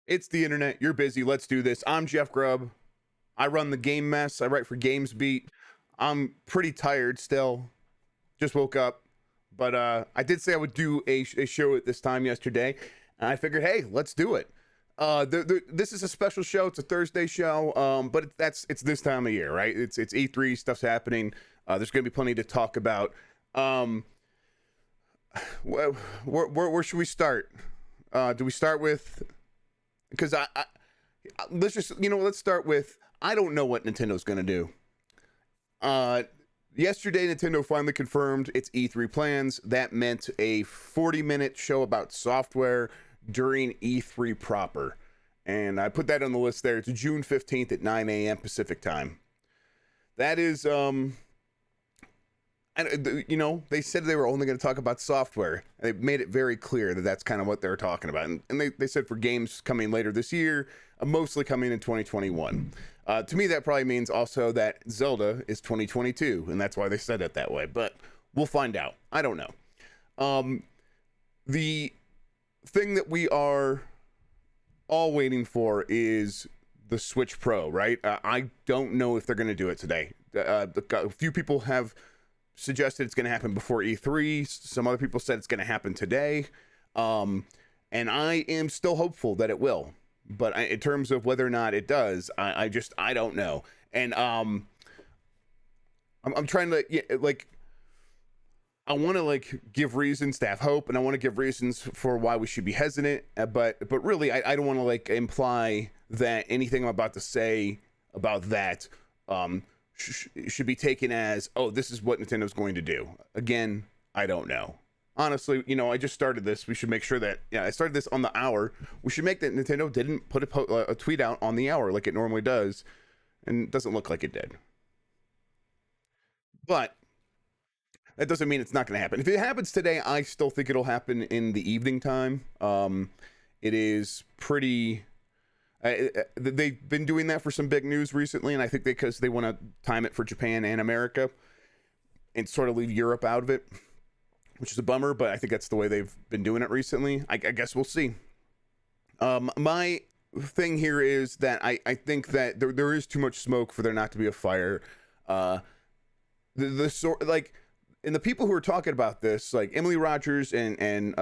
It's the internet. You're busy. Let's do this. I'm Jeff Grubb. I run the Game Mess. I write for GamesBeat. I'm pretty tired still. Just woke up. But I did say I would do a show at this time yesterday. And I figured, hey, let's do it. This is a special show. It's a Thursday show. But it's this time of year, right? It's E3. Stuff's happening. There's going to be plenty to talk about. Where should we start? Do we start with... Because let's just, let's start with, I don't know what Nintendo's going to do. Yesterday, Nintendo finally confirmed its E3 plans. That meant a 40-minute show about software during E3 proper. And I put that on the list there. It's June 15th at 9 a.m. Pacific time. That is, they said they were only going to talk about software. They made it very clear that that's kind of what they're talking about. And they said for games coming later this year, mostly coming in 2021. To me, that probably means also that Zelda is 2022, and that's why they said it that way. But we'll find out. I don't know. The thing that we are all waiting for is the Switch Pro, right? I don't know if they're going to do it today. A few people have suggested it's going to happen before E3. Some other people said it's going to happen today. And I am still hopeful that it will. But in terms of whether or not it does, I don't know. And I'm trying to, I want to give reasons to have hope, and I want to give reasons for why we should be hesitant. But really, I don't want to imply that anything I'm about to say about that should be taken as, oh, this is what Nintendo's going to do. Again, I don't know. Honestly, I just started this. We should make sure that, I started this on the hour. We should make that Nintendo didn't put a tweet out on the hour like it normally does, and it doesn't look like it did. But that doesn't mean it's not going to happen. If it happens today, I still think it'll happen in the evening time. It is pretty... they've been doing that for some big news recently, and I think because they want to time it for Japan and America and sort of leave Europe out of it, which is a bummer, but I think that's the way they've been doing it recently. I guess we'll see. My thing here is that I think that there is too much smoke for there not to be a fire. And the people who are talking about this, like Emily Rogers and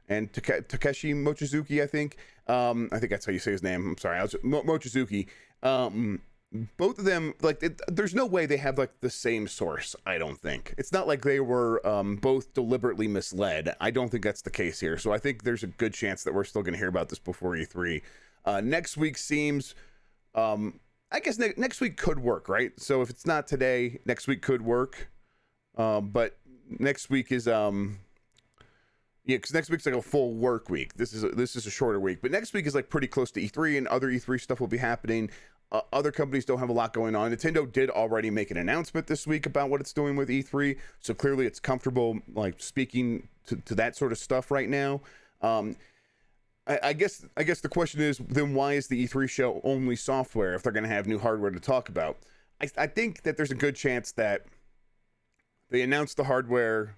Takeshi Mochizuki, I think that's how you say his name. I'm sorry, Mochizuki. Both of them, there's no way they have the same source. I don't think it's not like they were both deliberately misled. I don't think that's the case here. So I think there's a good chance that we're still going to hear about this before E3. Next week seems, I guess next week could work, right? So if it's not today, next week could work. But next week is because next week's a full work week. This is a shorter week, but next week is pretty close to E3, and other E3 stuff will be happening. Other companies don't have a lot going on. Nintendo did already make an announcement this week about what it's doing with E3, so clearly it's comfortable speaking to that sort of stuff right now. I guess the question is, then why is the E3 show only software if they're going to have new hardware to talk about? I think that there's a good chance that they announced the hardware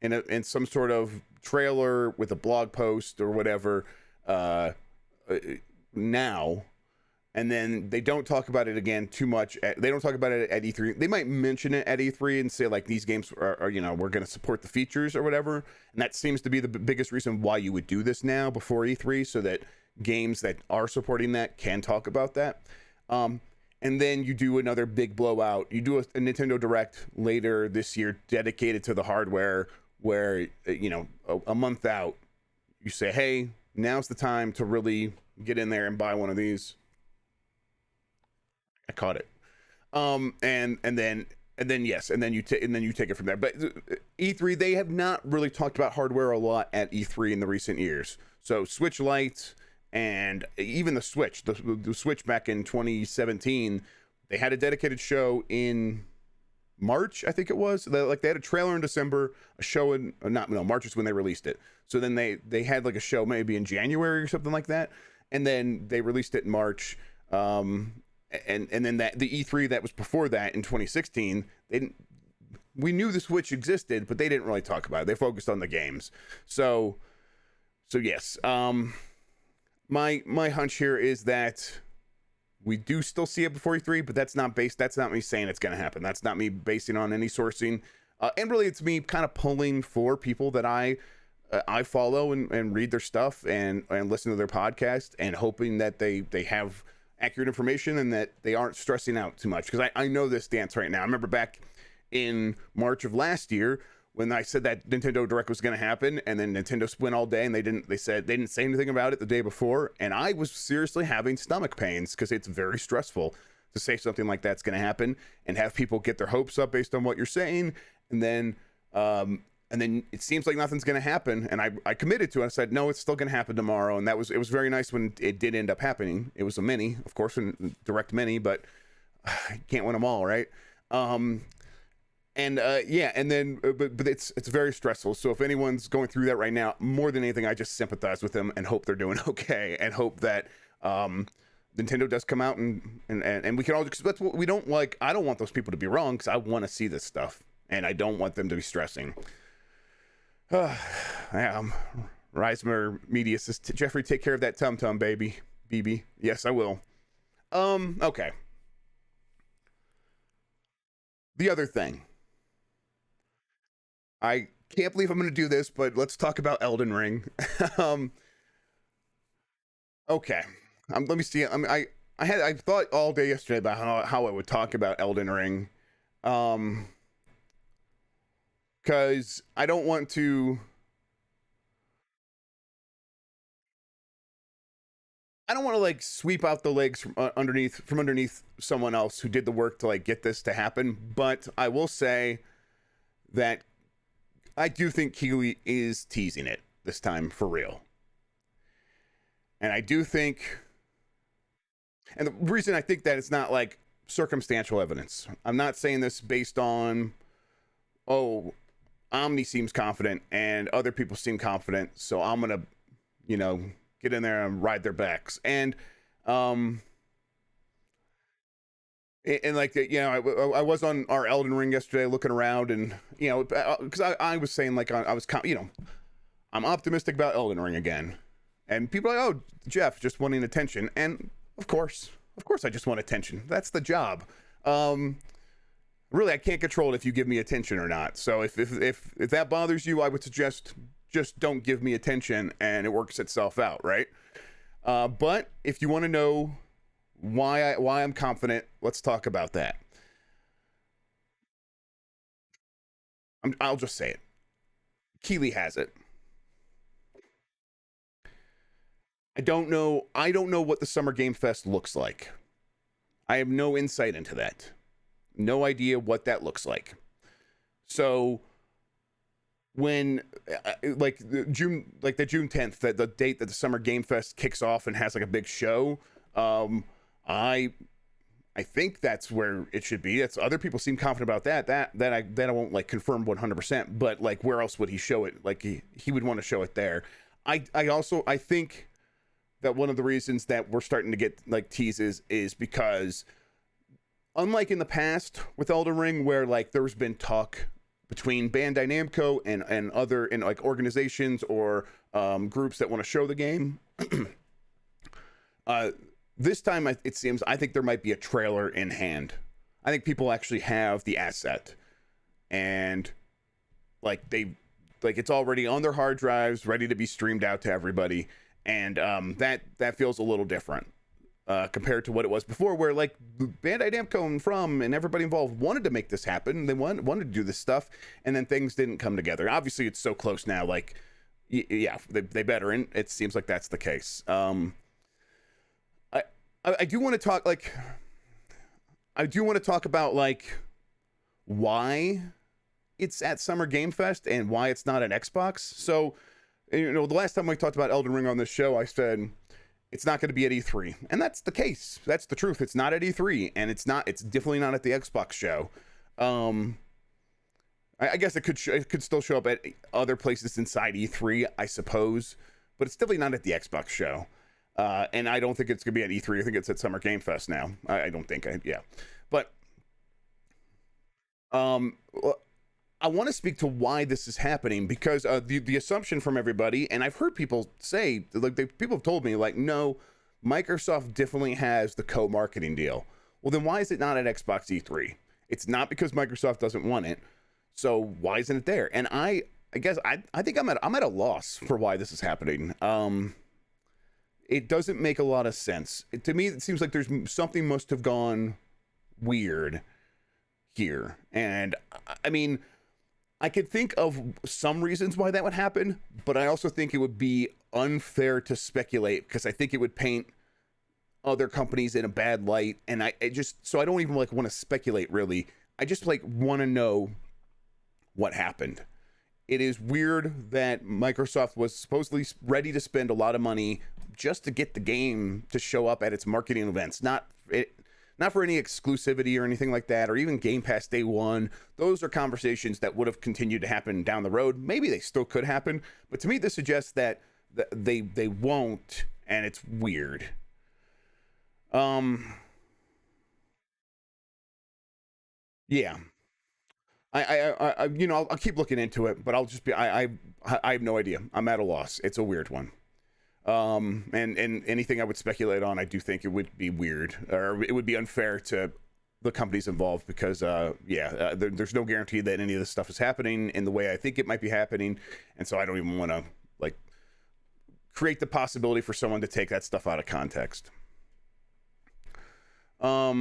in some sort of trailer with a blog post or whatever now, and then they don't talk about it again too much. They don't talk about it at E3. They might mention it at E3 and say these games are we're going to support the features or whatever, and that seems to be the biggest reason why you would do this now before E3, so that games that are supporting that can talk about that. And then you do another big blowout. You do a Nintendo Direct later this year dedicated to the hardware, where a month out you say, hey, now's the time to really get in there and buy one of these. I caught it. And then you take it from there. But E3, they have not really talked about hardware a lot at E3 in the recent years. So Switch Lite and even the Switch back in 2017, they had a dedicated show in March, I think it was. They had a trailer in December, a show in March is when they released it. So then they had a show maybe in January or something like that, and then they released it in March. And then the E3 that was before that in 2016, we knew the Switch existed, but they didn't really talk about it. They focused on the games. So yes. my hunch here is that we do still see it before E3, but that's not me saying it's going to happen. That's not me basing on any sourcing. And really, it's me kind of pulling for people that I follow and read their stuff and listen to their podcast, and hoping that they have accurate information and that they aren't stressing out too much. Because I know this dance right now. I remember back in March of last year when I said that Nintendo Direct was going to happen, and then Nintendo went all day and they didn't say anything about it the day before, and I was seriously having stomach pains because it's very stressful to say something like that's going to happen and have people get their hopes up based on what you're saying, and then it seems like nothing's going to happen. And I committed to it. I said, no, it's still going to happen tomorrow. And it was very nice when it did end up happening. It was a mini, of course, a direct mini, but I can't win them all, right? Yeah, and then but it's very stressful. So if anyone's going through that right now, more than anything, I just sympathize with them and hope they're doing okay, and hope that Nintendo does come out and we can all, because that's what we don't like. I don't want those people to be wrong, because I want to see this stuff and I don't want them to be stressing. Reismer Media says, Jeffrey, take care of that tum-tum, baby. BB. Yes, I will. Okay. The other thing. I can't believe I'm going to do this, but let's talk about Elden Ring. Okay. Let me see. I thought all day yesterday about how I would talk about Elden Ring. Because I don't want to like sweep out the legs from underneath someone else who did the work to like get this to happen. But I will say that I do think Keighley is teasing it this time for real. And I do think, and the reason I think that it's not like circumstantial evidence. I'm not saying this based on, oh, Omni seems confident and other people seem confident, so I'm gonna, get in there and ride their backs. And like, I was on our Elden Ring yesterday looking around, and because I was saying like I was I'm optimistic about Elden Ring again, and people are like, oh, Jeff just wanting attention, and of course I just want attention. That's the job. Really, I can't control it if you give me attention or not. So if that bothers you, I would suggest just don't give me attention, and it works itself out, right? But if you want to know why I'm confident, let's talk about that. I'll just say it. Keighley has it. I don't know what the Summer Game Fest looks like. I have no insight into that. No idea what that looks like. So when the June 10th, that the date that the Summer Game Fest kicks off and has like a big show, I think that's where it should be. That's, other people seem confident about that. I won't like confirm 100%, but like, where else would he show it? Like he would want to show it there. I think that one of the reasons that we're starting to get like teases is because, unlike in the past with Elden Ring, where like there's been talk between Bandai Namco and other like organizations or groups that want to show the game, this time it seems, I think there might be a trailer in hand. I think people actually have the asset, and like it's already on their hard drives, ready to be streamed out to everybody. And that feels a little different compared to what it was before, where like Bandai Namco and everybody involved wanted to make this happen. They wanted to do this stuff, and then things didn't come together. Obviously, it's so close now. Like, yeah, they better, and it seems like that's the case. I do want to talk about like why it's at Summer Game Fest and why it's not at Xbox. So, the last time we talked about Elden Ring on this show, I said it's not going to be at E3, and that's the case. That's the truth. It's not at E3, and it's definitely not at the Xbox show. I guess it could still show up at other places inside E3, I suppose, but it's definitely not at the Xbox show. And I don't think it's going to be at E3. I think it's at Summer Game Fest now. I don't think. Yeah. But I want to speak to why this is happening, because the assumption from everybody, and I've heard people say, like, people have told me, like, no, Microsoft definitely has the co-marketing deal. Well, then why is it not at Xbox E3? It's not because Microsoft doesn't want it. So why isn't it there? And I guess I think I'm at a loss for why this is happening. It doesn't make a lot of sense. To me, it seems like there's something must have gone weird here. And I mean, I could think of some reasons why that would happen, but I also think it would be unfair to speculate, because I think it would paint other companies in a bad light. And I don't even like want to speculate, really. I just like want to know what happened. It is weird that Microsoft was supposedly ready to spend a lot of money just to get the game to show up at its marketing events, not for any exclusivity or anything like that, or even Game Pass day one. Those are conversations that would have continued to happen down the road. Maybe they still could happen, but to me, this suggests that they won't, and it's weird. Yeah. I'll keep looking into it, but I'll just be, I have no idea. I'm at a loss. It's a weird one. And anything I would speculate on, I do think it would be weird, or it would be unfair to the companies involved, because, there's no guarantee that any of this stuff is happening in the way I think it might be happening. And so I don't even want to like create the possibility for someone to take that stuff out of context. All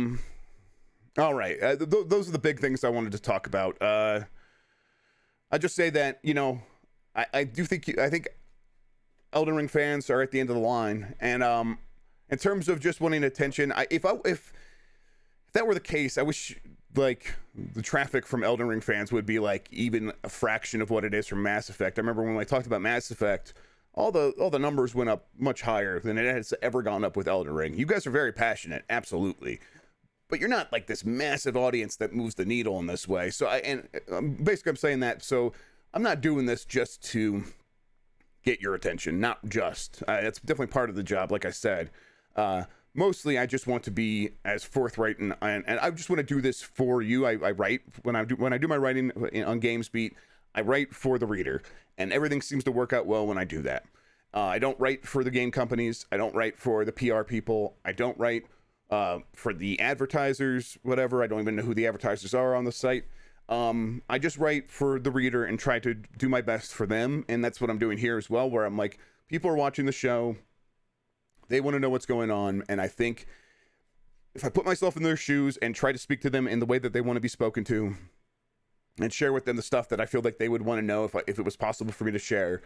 right. Those are the big things I wanted to talk about. I just say that, I think Elden Ring fans are at the end of the line. And in terms of just wanting attention, if that were the case, I wish like the traffic from Elden Ring fans would be like even a fraction of what it is from Mass Effect. I remember when I talked about Mass Effect, all the numbers went up much higher than it has ever gone up with Elden Ring. You guys are very passionate, absolutely, but you're not like this massive audience that moves the needle in this way. So basically I'm saying that, so I'm not doing this just to get your attention, not just. It's definitely part of the job, like I said. Mostly, I just want to be as forthright, and I just want to do this for you. I write when I do my writing on GamesBeat. I write for the reader, and everything seems to work out well when I do that. I don't write for the game companies. I don't write for the PR people. I don't write for the advertisers, whatever. I don't even know who the advertisers are on the site. I just write for the reader and try to do my best for them. And that's what I'm doing here as well, where I'm like, people are watching the show. They want to know what's going on. And I think if I put myself in their shoes and try to speak to them in the way that they want to be spoken to, and share with them the stuff that I feel like they would want to know if it was possible for me to share,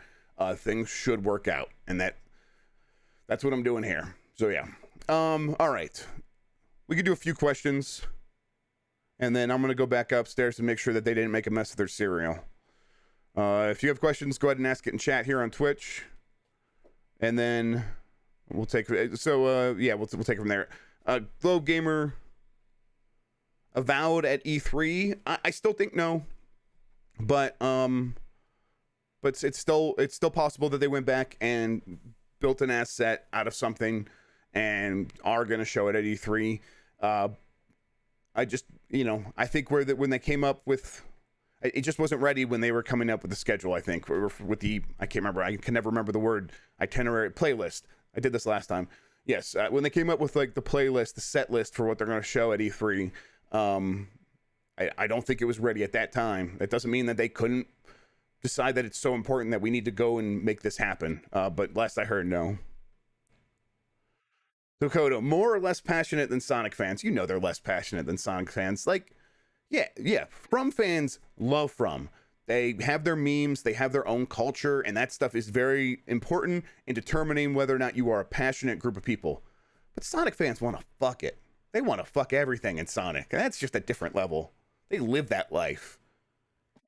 things should work out. And that's what I'm doing here. So yeah. All right. We could do a few questions, and then I'm going to go back upstairs to make sure that they didn't make a mess of their cereal. If you have questions, go ahead and ask it in chat here on Twitch, and then we'll take we'll take it from there. Globe Gamer avowed at E3. I still think no, but it's still possible that they went back and built an asset out of something and are going to show it at E3. I just, I think when they came up with, it just wasn't ready when they were coming up with the schedule. I think with the, I can't remember, I can never remember the word, itinerary, playlist. I did this last time. Yes, when they came up with like the playlist, the set list for what they're going to show at E3, I don't think it was ready at that time. That doesn't mean that they couldn't decide that it's so important that we need to go and make this happen. But last I heard, no. Kokoto, more or less passionate than Sonic fans. They're less passionate than Sonic fans. Like, yeah. From fans love From. They have their memes, they have their own culture, and that stuff is very important in determining whether or not you are a passionate group of people. But Sonic fans want to fuck it. They want to fuck everything in Sonic. And that's just a different level. They live that life.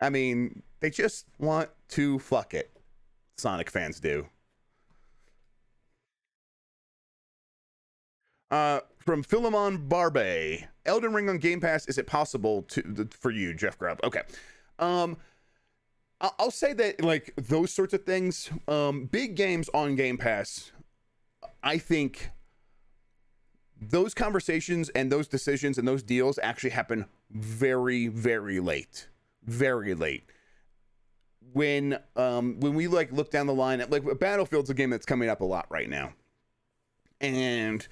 I mean, they just want to fuck it. Sonic fans do. From Philemon Barbe, Elden Ring on Game Pass, is it possible for you, Jeff Grubb? Okay. I'll say that, like, those sorts of things, big games on Game Pass, I think those conversations and those decisions and those deals actually happen very, very late. very late. When we like look down the line at, like, Battlefield's a game that's coming up a lot right now, and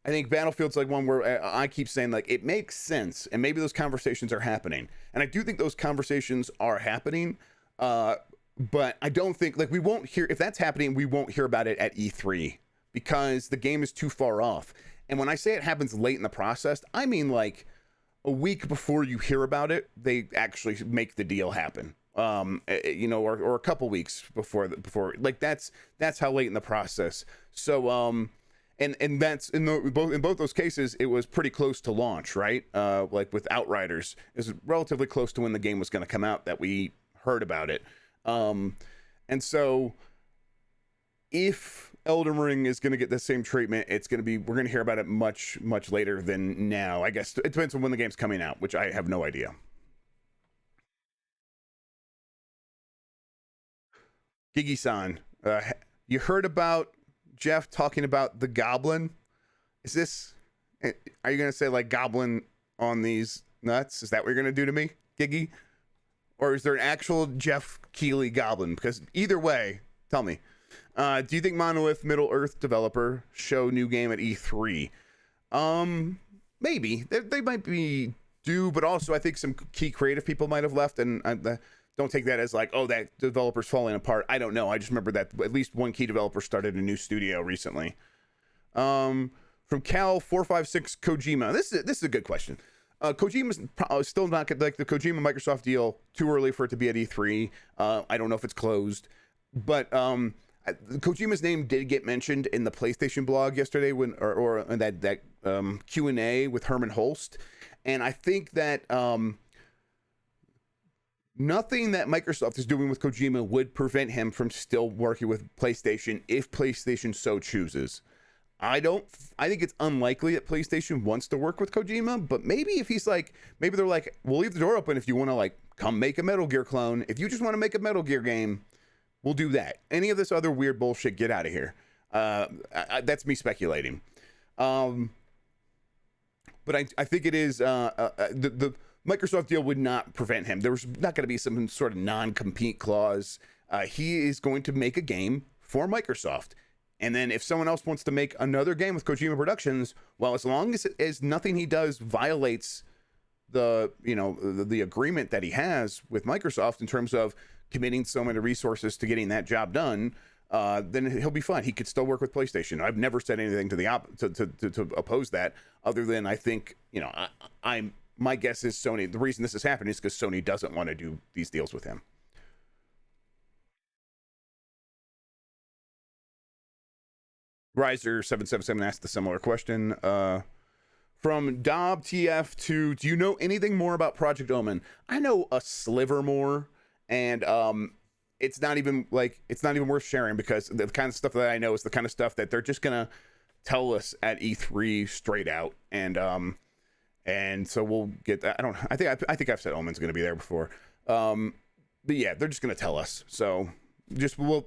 I think Battlefield's like one where I keep saying, like, it makes sense, and maybe those conversations are happening, and I do think those conversations are happening, but I don't think, like, we won't hear, if that's happening, we won't hear about it at E3 because the game is too far off. And when I say it happens late in the process, I mean like a week before you hear about it, they actually make the deal happen. Or a couple weeks before like that's how late in the process. So and that's in both those cases, it was pretty close to launch, right? Like with Outriders, it was relatively close to when the game was going to come out that we heard about it. And so if Elden Ring is going to get the same treatment, we're going to hear about it much later than now. I guess it depends on when the game's coming out, which I have no idea. Gigi-san, you heard about Jeff talking about the goblin? Is this? Are you gonna say like goblin on these nuts? Is that what you're gonna do to me, Gigi? Or is there an actual Jeff Keighley goblin? Because either way, tell me. Do you think Monolith Middle Earth developer show new game at E3? Maybe they might be due, but also I think some key creative people might have left, and don't take that as like, oh, that developer's falling apart. I don't know. I just remember that at least one key developer started a new studio recently. From Cal456 Kojima. This is a good question. Kojima's still not, like, the Kojima Microsoft deal, too early for it to be at E3. I don't know if it's closed, but Kojima's name did get mentioned in the PlayStation blog yesterday or that Q&A with Herman Holst, and I think that nothing that Microsoft is doing with Kojima would prevent him from still working with PlayStation if PlayStation so chooses. I think it's unlikely that PlayStation wants to work with Kojima, but maybe if he's like, maybe they're like, we'll leave the door open if you want to, like, come make a Metal Gear clone. If you just want to make a Metal Gear game, we'll do that. Any of this other weird bullshit, get out of here. That's me speculating. But I think it is the Microsoft deal would not prevent him. There was not going to be some sort of non-compete clause. He is going to make a game for Microsoft. And then if someone else wants to make another game with Kojima Productions, well, as long as nothing he does violates the agreement that he has with Microsoft in terms of committing so many resources to getting that job done, then he'll be fine. He could still work with PlayStation. I've never said anything to oppose that, other than I think, my guess is Sony. The reason this is happening is because Sony doesn't want to do these deals with him. Riser777 asked a similar question. From Dob TF to, do you know anything more about Project Omen? I know a sliver more, and it's not even worth sharing, because the kind of stuff that I know is the kind of stuff that they're just gonna tell us at E3 straight out, and so we'll get that. I think I've said Omen's gonna be there before, but yeah, they're just gonna tell us. So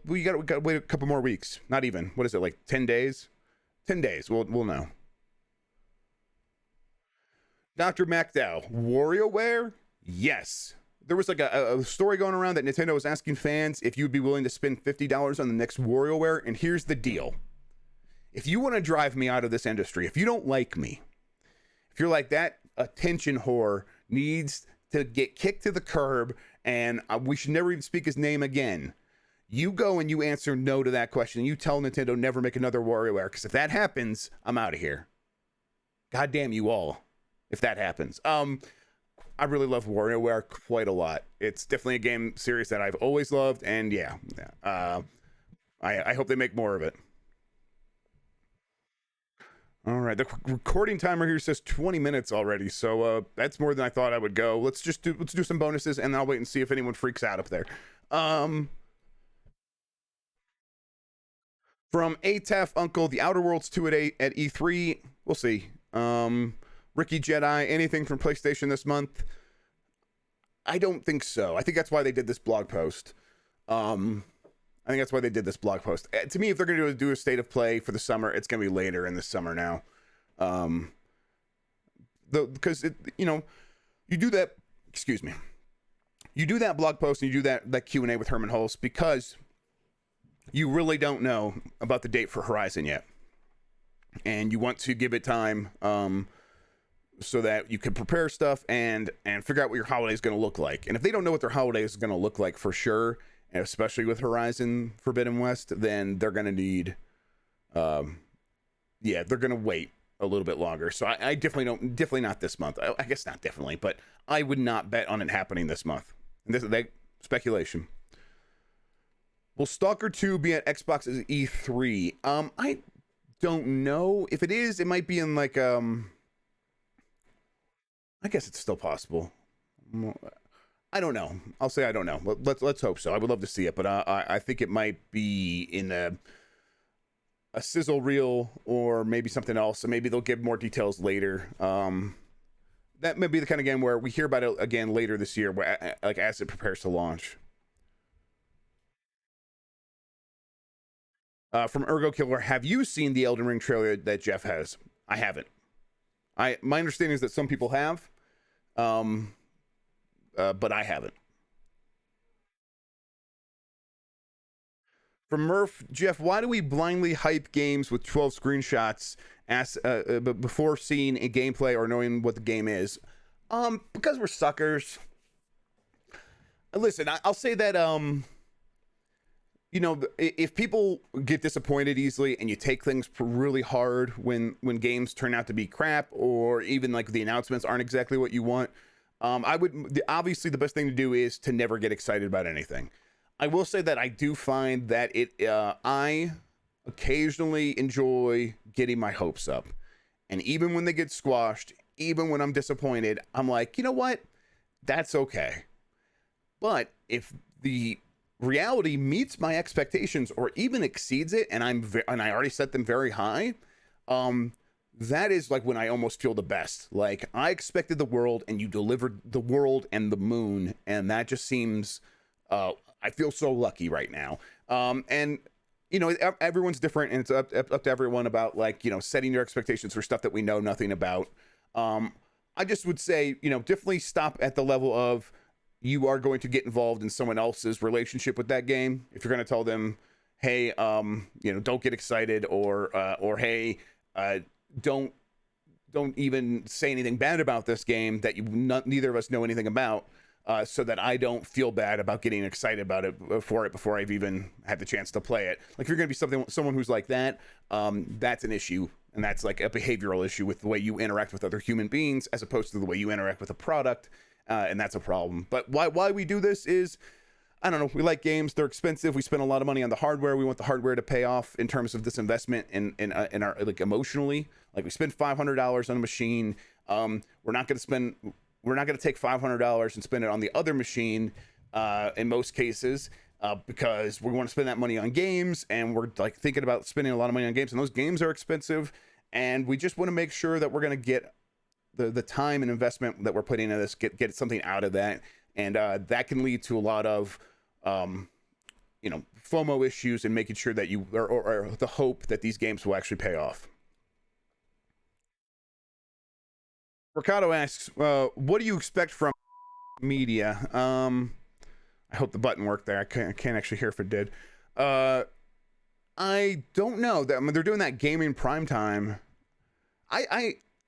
we gotta wait a couple more weeks. Not even, what is it, like 10 days? 10 days. We'll know. Dr. MacDowell, WarioWare? Yes. There was like a story going around that Nintendo was asking fans if you'd be willing to spend $50 on the next WarioWare, and here's the deal. If you want to drive me out of this industry, if you don't like me, if you're like, that attention whore needs to get kicked to the curb and we should never even speak his name again, you go and you answer no to that question. You tell Nintendo never make another WarioWare, because if that happens, I'm out of here. God damn you all, if that happens. I really love WarioWare quite a lot. It's definitely a game series that I've always loved, and yeah, I hope they make more of it. All right, the recording timer here says 20 minutes already, so that's more than I thought I would go. Let's do some bonuses, and I'll wait and see if anyone freaks out up there. From ATAF Uncle, The Outer Worlds 2 at E3. We'll see. Ricky Jedi, anything from PlayStation this month? I don't think so. I think that's why they did this blog post. To me, if they're going to do a state of play for the summer, it's going to be later in the summer now. Because you do that. Excuse me. you do that blog post and you do that Q&A with Herman Hulse because you really don't know about the date for Horizon yet, and you want to give it time so that you can prepare stuff and figure out what your holiday is going to look like. And if they don't know what their holiday is going to look like for sure, and especially with Horizon Forbidden West, then they're going to need they're going to wait a little bit longer. So I definitely not this month. I guess not definitely, but I would not bet on it happening this month. And this is speculation. Will Stalker 2 be at Xbox's E3? I don't know. If it is, it might be in like I guess it's still possible. I don't know. I'll say I don't know. Let's hope so. I would love to see it, but I think it might be in a sizzle reel or maybe something else. So maybe they'll give more details later. That may be the kind of game where we hear about it again later this year, where, like as it prepares to launch. From Ergo Killer, have you seen the Elden Ring trailer that Jeff has? I haven't. My understanding is that some people have, but I haven't. From Murph, Jeff, why do we blindly hype games with 12 screenshots before seeing a gameplay or knowing what the game is? Because we're suckers. Listen, I'll say that if people get disappointed easily and you take things really hard when games turn out to be crap, or even like the announcements aren't exactly what you want, obviously the best thing to do is to never get excited about anything. I will say that I do find that I occasionally enjoy getting my hopes up, and even when they get squashed, even when I'm disappointed, I'm like, you know what, that's okay. But if the reality meets my expectations or even exceeds it, and I already set them very high, that is like when I almost feel the best. Like, I expected the world and you delivered the world and the moon, and that just seems I feel so lucky right now. And everyone's different, and it's up to everyone about, like, setting your expectations for stuff that we know nothing about. I just would say, definitely stop at the level of you are going to get involved in someone else's relationship with that game. If you're going to tell them, hey, don't get excited, or hey, don't even say anything bad about this game that neither of us know anything about, so that I don't feel bad about getting excited about it before I've even had the chance to play it. Like, if you're going to be someone who's like that, that's an issue, and that's like a behavioral issue with the way you interact with other human beings as opposed to the way you interact with a product. And that's a problem. But why we do this is, I don't know, we like games, they're expensive, we spend a lot of money on the hardware, we want the hardware to pay off in terms of this investment in our, like, emotionally. Like, we spend $500 on a machine, we're not going to take $500 and spend it on the other machine in most cases, because we want to spend that money on games, and we're like thinking about spending a lot of money on games, and those games are expensive, and we just want to make sure that we're going to get the time and investment that we're putting into this, get something out of that. And that can lead to a lot of FOMO issues, and making sure that you or the hope that these games will actually pay off. Ricardo asks, what do you expect from media? I hope the button worked there. I can't actually hear if it did. I don't know. They're doing that gaming primetime.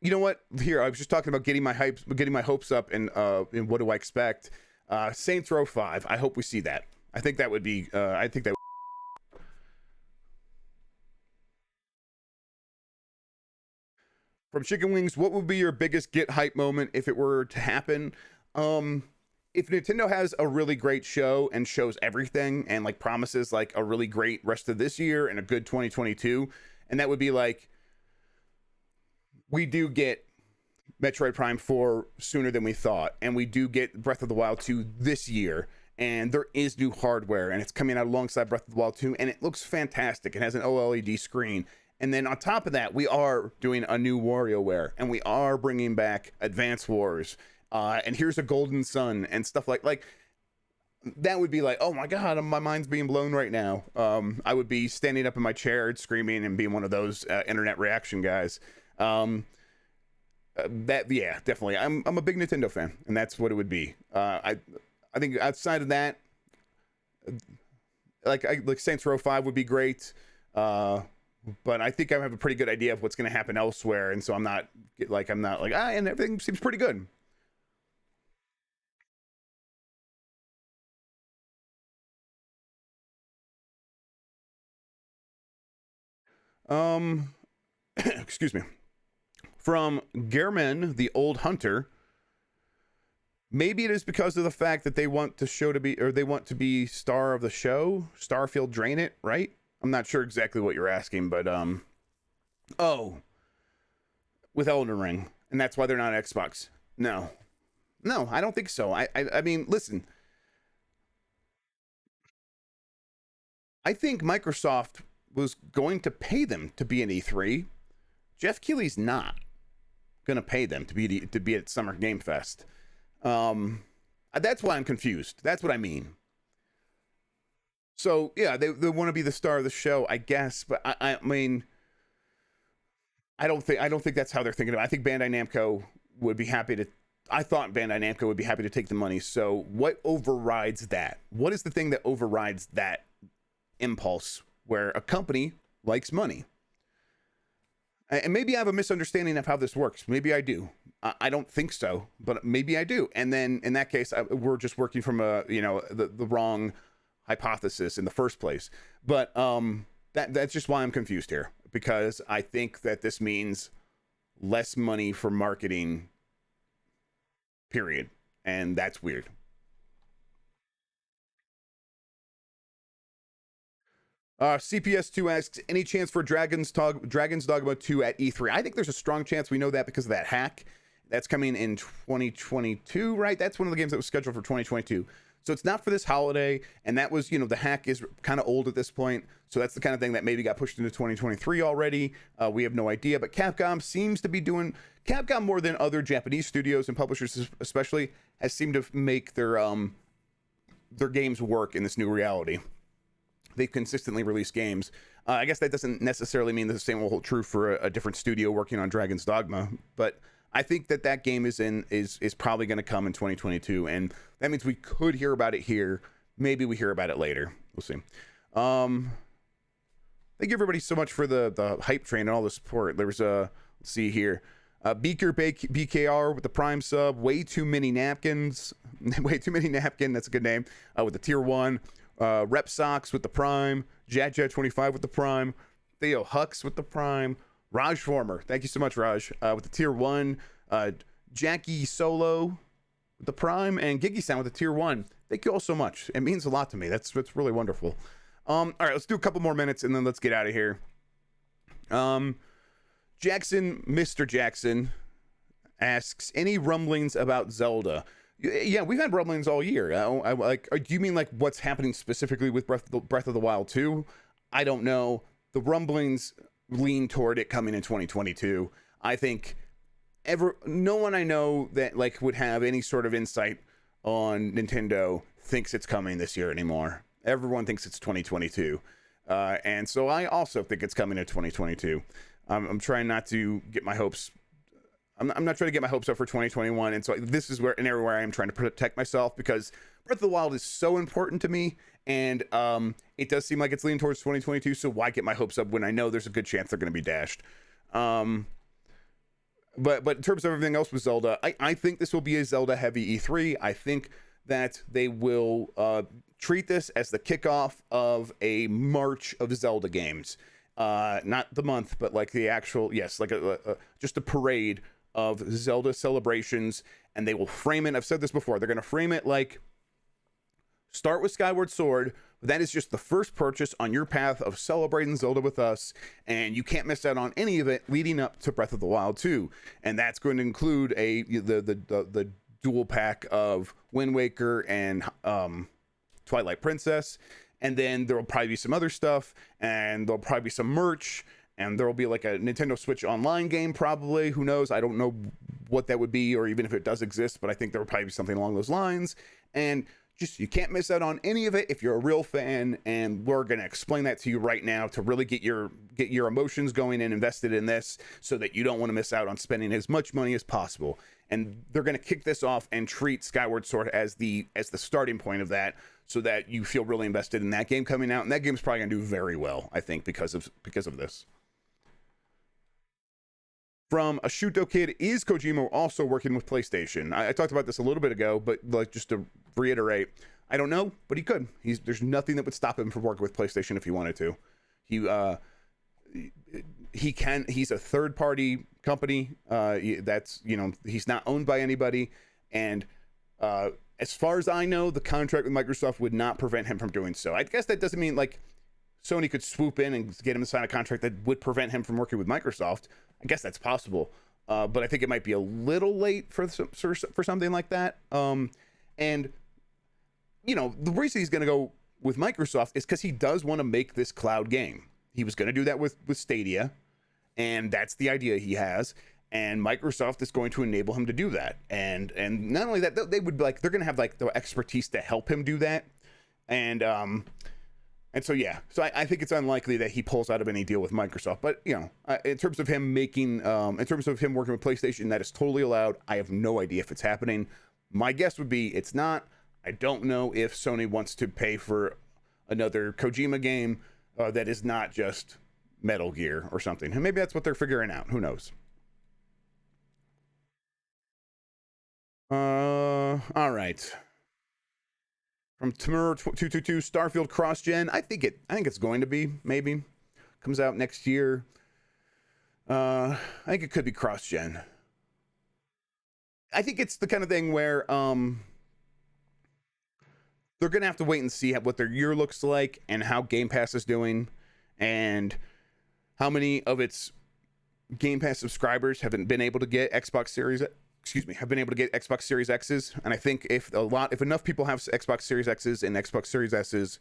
You know what? Here, I was just talking about getting my hopes up, and what do I expect? Saints Row 5. I hope we see that. I think that would be. I think that. From Chicken Wings, what would be your biggest get hype moment if it were to happen? If Nintendo has a really great show and shows everything, and like promises like a really great rest of this year and a good 2022, and that would be like, we do get Metroid Prime 4 sooner than we thought, and we do get Breath of the Wild 2 this year, and there is new hardware, and it's coming out alongside Breath of the Wild 2, and it looks fantastic. It has an OLED screen, and then on top of that, we are doing a new WarioWare, and we are bringing back Advance Wars, and here's a Golden Sun and stuff like that. Would be like, oh my god, my mind's being blown right now. I would be standing up in my chair screaming and being one of those internet reaction guys. Definitely. I'm a big Nintendo fan, and that's what it would be. I think outside of that, like Saints Row 5 would be great. But I think I have a pretty good idea of what's going to happen elsewhere, and so I'm not like and everything seems pretty good. Um, excuse me. From Gehrman, the old hunter. Maybe it is because of the fact that they want the show to be, or they want to be star of the show. Starfield drain it, right? I'm not sure exactly what you're asking, but oh, with Elden Ring, and that's why they're not Xbox. No, no, I don't think so. I mean, listen, I think Microsoft was going to pay them to be an E3. Jeff Keighley's not going to pay them to be at Summer Game Fest. That's why I'm confused. That's what I mean. So yeah, they want to be the star of the show, I guess. But I mean, I don't think that's how they're thinking about it. I think Bandai Namco would be happy to. I thought Bandai Namco would be happy to take the money. So what overrides that? What is the thing that overrides that impulse where a company likes money? And maybe I have a misunderstanding of how this works. Maybe I do. I don't think so, but maybe I do. And then in that case, we're just working from the wrong hypothesis in the first place. But that's just why I'm confused here, because I think that this means less money for marketing, period. And that's weird. CPS2 asks, any chance for Dragon's Dogma 2 at E3? I think there's a strong chance. We know that because of that hack that's coming in 2022, right? That's one of the games that was scheduled for 2022. So it's not for this holiday, and that was, the hack is kind of old at this point. So that's the kind of thing that maybe got pushed into 2023 already. We have no idea, but Capcom seems to be doing, Capcom more than other Japanese studios and publishers especially, has seemed to make their games work in this new reality. They've consistently released games. I guess that doesn't necessarily mean the same will hold true for a different studio working on Dragon's Dogma, but I think that game is probably going to come in 2022, and that means we could hear about it here. Maybe we hear about it later. We'll see. Thank you everybody so much for the hype train and all the support. There was let's see here. Beaker BKR with the Prime sub. Way too many napkins. Way too many napkin. That's a good name. With the tier 1. Rep Socks with the Prime. Jet25 with the Prime. Theo Hux with the Prime. Raj Former, thank you so much, Raj, with the tier 1. Jackie Solo with the Prime, and Giggy Sound with the tier 1. Thank you all so much. It means a lot to me. That's really wonderful. All right, let's do a couple more minutes and then let's get out of here. Mr. Jackson asks, any rumblings about Zelda? Yeah, we've had rumblings all year. Do you mean like what's happening specifically with Breath of the Wild 2? I don't know. The rumblings lean toward it coming in 2022. I think no one I know that like would have any sort of insight on Nintendo thinks it's coming this year anymore. Everyone thinks it's 2022. And so I also think it's coming in 2022. I'm trying not to get my hopes. I'm not trying to get my hopes up for 2021. And so this is an area where I am trying to protect myself, because Breath of the Wild is so important to me. And it does seem like it's leaning towards 2022. So why get my hopes up when I know there's a good chance they're going to be dashed? But in terms of everything else with Zelda, I think this will be a Zelda heavy E3. I think that they will treat this as the kickoff of a march of Zelda games. Not the month, but like the actual, yes, like just a parade of Zelda celebrations. And they will frame it, I've said this before, they're going to frame it like, start with Skyward Sword. That is just the first purchase on your path of celebrating Zelda with us, and you can't miss out on any of it leading up to Breath of the Wild 2. And that's going to include the dual pack of Wind Waker and Twilight Princess. And then there will probably be some other stuff, and there'll probably be some merch, and there will be like a Nintendo Switch Online game, probably. Who knows? I don't know what that would be, or even if it does exist, but I think there will probably be something along those lines. And just, you can't miss out on any of it if you're a real fan, and we're going to explain that to you right now to really get your emotions going and invested in this, so that you don't want to miss out on spending as much money as possible. and they're going to kick this off and treat Skyward Sword as the starting point of that, so that you feel really invested in that game coming out. And that game's probably going to do very well, I think, because of this. From a Shuto Kid, is Kojima also working with PlayStation? I talked about this a little bit ago, but like, just to reiterate, I don't know, but he could. There's nothing that would stop him from working with PlayStation if he wanted to. He can. He's a third party company. That's, he's not owned by anybody. And as far as I know, the contract with Microsoft would not prevent him from doing so. I guess that doesn't mean like Sony could swoop in and get him to sign a contract that would prevent him from working with Microsoft. I guess that's possible. But I think it might be a little late for something like that. And the reason he's going to go with Microsoft is because he does want to make this cloud game. He was going to do that with Stadia, and that's the idea he has. And Microsoft is going to enable him to do that. And not only that, they would they're going to have like the expertise to help him do that. And so yeah, so I think it's unlikely that he pulls out of any deal with Microsoft. But in terms of him working with PlayStation, that is totally allowed. I have no idea if it's happening. My guess would be it's not. I don't know if Sony wants to pay for another Kojima game that is not just Metal Gear or something. And maybe that's what they're figuring out. Who knows? All right. From Timur222, Starfield cross-gen. I think it's going to be, maybe. Comes out next year. I think it could be cross-gen. I think it's the kind of thing where they're going to have to wait and see what their year looks like and how Game Pass is doing and how many of its Game Pass subscribers haven't been able to get Xbox Series X's. And I think if enough people have Xbox Series X's and Xbox Series S's,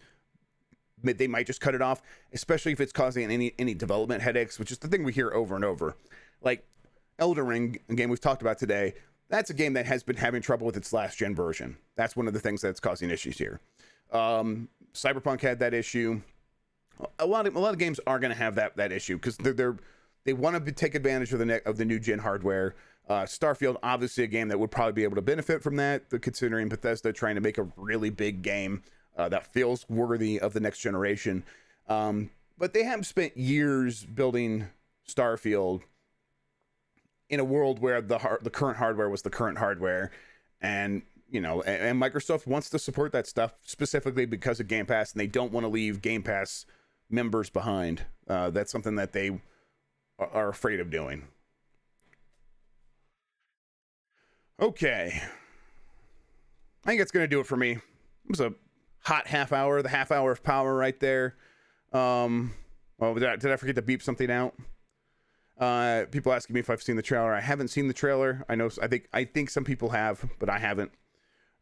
they might just cut it off, especially if it's causing any development headaches, which is the thing we hear over and over. Like Elden Ring, a game we've talked about today, that's a game that has been having trouble with its last gen version. That's one of the things that's causing issues here. Cyberpunk had that issue. A lot of games are going to have that issue because they want to take advantage of the new gen hardware. Starfield, obviously a game that would probably be able to benefit from that, considering Bethesda trying to make a really big game that feels worthy of the next generation. But they have spent years building Starfield in a world where the current hardware was the current hardware, and and Microsoft wants to support that stuff specifically because of Game Pass, and they don't want to leave Game Pass members behind. That's something that they are afraid of doing. Okay, I think it's gonna do it for me. It was a hot half hour, the half hour of power right there. Well, did I forget to beep something out? People asking me if I've seen the trailer. I haven't seen the trailer. I think some people have, but I haven't.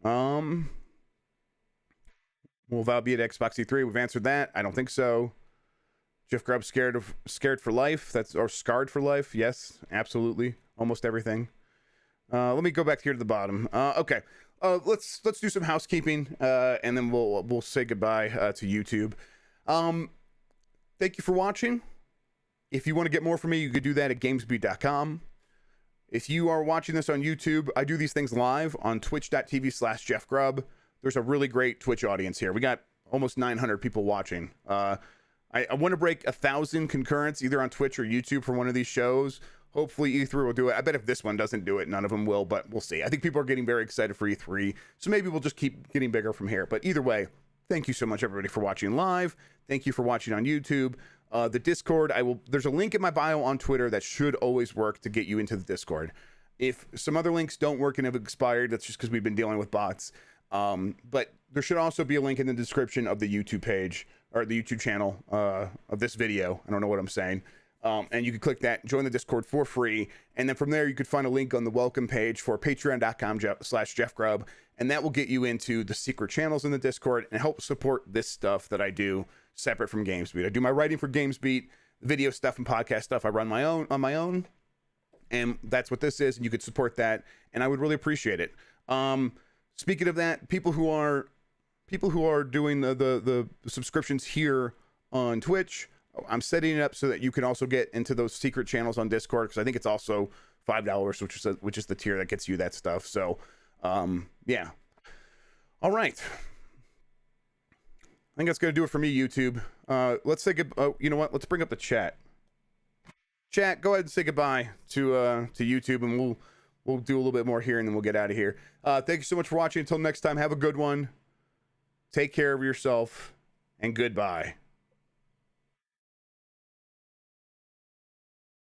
Will Val be at Xbox E3? We've answered that. I don't think so. Jeff Grubb scared for life. Or scarred for life. Yes, absolutely. Almost everything. Let me go back here to the bottom. Okay. Let's do some housekeeping, and then we'll say goodbye to YouTube. Thank you for watching. If you want to get more from me, you could do that at gamesbeat.com. If you are watching this on YouTube, I do these things live on twitch.tv/JeffGrubb. There's a really great Twitch audience here. We got almost 900 people watching. I want to break 1,000 concurrents either on Twitch or YouTube for one of these shows. Hopefully E3 will do it. I bet if this one doesn't do it, none of them will, but we'll see. I think people are getting very excited for E3, so maybe we'll just keep getting bigger from here. But either way, thank you so much, everybody, for watching live. Thank you for watching on YouTube. The Discord, there's a link in my bio on Twitter that should always work to get you into the Discord. If some other links don't work and have expired, that's just because we've been dealing with bots. But there should also be a link in the description of the YouTube page or the YouTube channel of this video. I don't know what I'm saying. And you can click that, join the Discord for free. And then from there, you could find a link on the welcome page for patreon.com/JeffGrubb. And that will get you into the secret channels in the Discord and help support this stuff that I do separate from GamesBeat. I do my writing for GamesBeat, video stuff and podcast stuff I run on my own. And that's what this is. And you could support that. And I would really appreciate it. Speaking of that, people who are doing the subscriptions here on Twitch, I'm setting it up so that you can also get into those secret channels on Discord, because I think it's also $5, which is the tier that gets you that stuff. So yeah. All right, I think that's gonna do it for me, YouTube. Let's say good. Oh, you know what? Let's bring up the chat. Chat, go ahead and say goodbye to YouTube, and we'll do a little bit more here, and then we'll get out of here. Thank you so much for watching. Until next time, have a good one. Take care of yourself, and goodbye.